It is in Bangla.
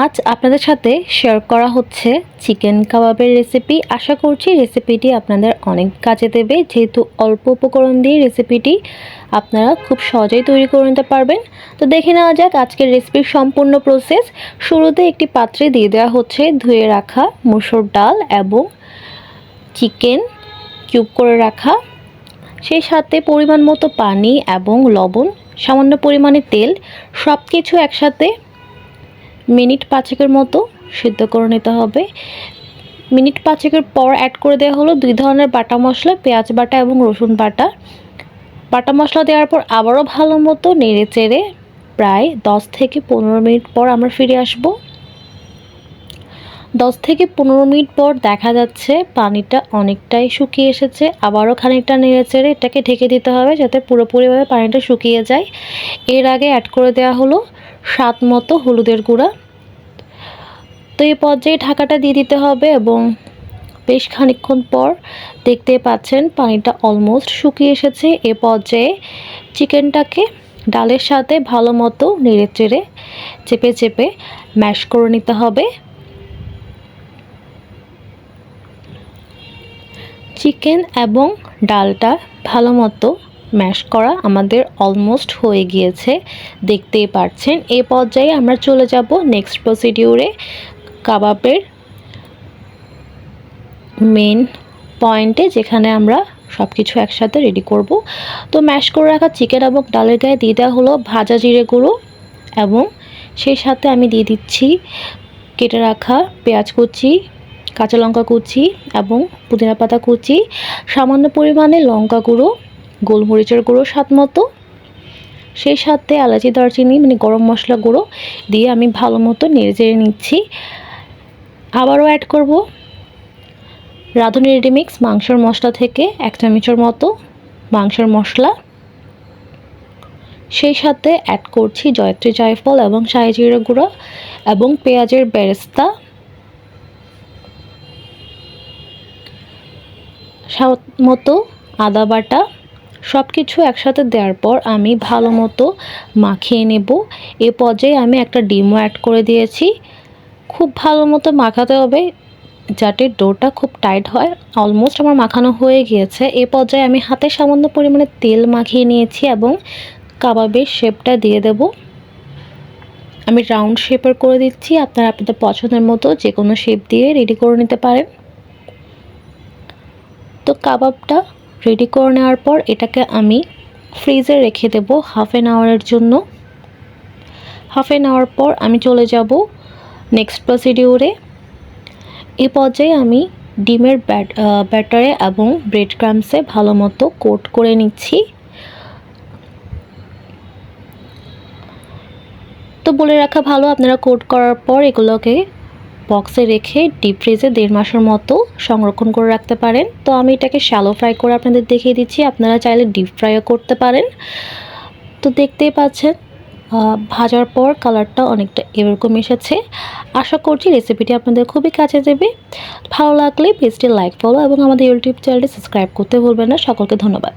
আজ আপনাদের সাথে শেয়ার করা হচ্ছে চিকেন কাবাবের রেসিপি। আশা করছি রেসিপিটি আপনাদের অনেক কাজে দেবে, যেহেতু অল্প উপকরণ দিয়ে রেসিপিটি আপনারা খুব সহজেই তৈরি করে নিতে পারবেন। তো দেখে নেওয়া যাক আজকের রেসিপির সম্পূর্ণ প্রসেস। শুরুতে একটি পাত্রে দিয়ে দেওয়া হচ্ছে ধুয়ে রাখা মসুর ডাল এবং চিকেন কিউব করে রাখা, সেই সাথে পরিমাণ মতো পানি এবং লবণ, সামান্য পরিমাণে তেল, সব কিছু একসাথে মিনিট 5 মতো সিদ্ধ করে নিতে হবে। মিনিট 5 পর অ্যাড করে দেওয়া হলো 2 ধরনের বাটা মশলা, পেঁয়াজ বাটা এবং রসুন বাটা। বাটা মশলা দেওয়ার পর আবারও ভালো মতো নেড়ে চেড়ে প্রায় 10 থেকে 15 মিনিট পর আমরা ফিরে আসব। 10 থেকে 15 মিনিট পর দেখা যাচ্ছে পানিটা অনেকটাই শুকিয়ে এসেছে। আবারও খানিকটা নেড়ে চেড়ে এটাকে ঢেকে দিতে হবে যাতে পুরোপুরিভাবে পানিটা শুকিয়ে যায়। এর আগে অ্যাড করে দেওয়া হলো স্বাদ মতো হলুদের গুঁড়া। তো এই পর্যায়ে ঢাকাটা দিয়ে দিতে হবে এবং বেশ খানিকক্ষণ পর দেখতে পাচ্ছেন পানিটা অলমোস্ট শুকিয়ে এসেছে। এ পর্যায়ে চিকেনটাকে ডালের সাথে ভালো মতো নেড়ে চেড়ে চেপে চেপে ম্যাশ করে নিতে হবে। চিকেন এবং ডালটা ভালো মতো ম্যাশ করা আমাদের অলমোস্ট হয়ে গিয়েছে, দেখতেই পাচ্ছেন। এই পর্যায়ে আমরা চলে যাব নেক্সট প্রসিডিউরে, কাবাবের মেন পয়েন্টে, যেখানে আমরা সব কিছু একসাথে রেডি করব। তো ম্যাশ করে রাখা চিকেন এবং ডালের গায়ে দিয়ে দেওয়া হলো ভাজা জিরে গুঁড়ো এবং সেই সাথে আমি দিয়ে দিচ্ছি কেটে রাখা পেঁয়াজ কুচি, কাঁচা লঙ্কা কুচি এবং পুদিনা পাতা কুচি, সামান্য পরিমাণে লঙ্কা গুঁড়ো, গোলমরিচের গুঁড়ো স্বাদ মতো, সেই সাথে এলাচি দারচিনি মানে গরম মশলা গুঁড়ো দিয়ে আমি ভালো মতো নেড়ে চেড়ে নিচ্ছি। আবারও অ্যাড করব রাঁধুনি রেডিমিক্স মাংসের মশলা থেকে 1 চামচের মতো মাংসের মশলা, সেই সাথে অ্যাড করছি জয়ত্রী জায়ফল এবং শাহি জিরে গুঁড়ো এবং পেঁয়াজের বেরেস্তা, স্বাদ মতো আদা বাটা। সব কিছু একসাথে দেওয়ার পর আমি ভালো মতো মাখিয়ে নেব। এ পর্যায়ে আমি একটা ডিমও অ্যাড করে দিয়েছি। খুব ভালো মতো মাখাতে হবে যাতে ডোটা খুব টাইট হয়। অলমোস্ট আমার মাখানো হয়ে গিয়েছে। এই পর্যায়ে আমি হাতে সামান্য পরিমাণে তেল মাখিয়ে নিয়েছি এবং কাবাবের শেপটা দিয়ে দেব। আমি রাউন্ড শেপের করে দিচ্ছি, আপনারা আপনাদের পছন্দের মতো যে কোনো শেপ দিয়ে রেডি করে নিতে পারেন। তো কাবাবটা রেডি করে নেওয়ার পর এটাকে আমি ফ্রিজে রেখে দেব হাফ অ্যান আওয়ারের জন্য। হাফ অ্যান আওয়ার পর আমি চলে যাব নেক্সট প্রসিডিউরে। এই পর্যায়ে আমি ডিমের ব্যাটারে এবং ব্রেড ক্রাম্বসে ভালো মতো কোট করে নিচ্ছি। তো বলে রাখা ভালো, আপনারা কোট করার পর এগুলোকে বক্সে রেখে ডিপ ফ্রিজে 1.5 মাসের মতো সংরক্ষণ করে রাখতে পারেন। তো আমি এটাকে শ্যালো ফ্রাই করে আপনাদের দেখিয়ে দিচ্ছি, আপনারা চাইলে ডিপ ফ্রাইও করতে পারেন। তো দেখতেই পাচ্ছেন ভাজার পর কালারটা অনেকটা এরকম এসেছে। আশা করছি রেসিপিটি আপনাদের খুবই কাজে দেবে। ভালো লাগলে পেজটি লাইক, ফলো এবং আমাদের ইউটিউব চ্যানেলটি সাবস্ক্রাইব করতে ভুলবেন না। সকলকে ধন্যবাদ।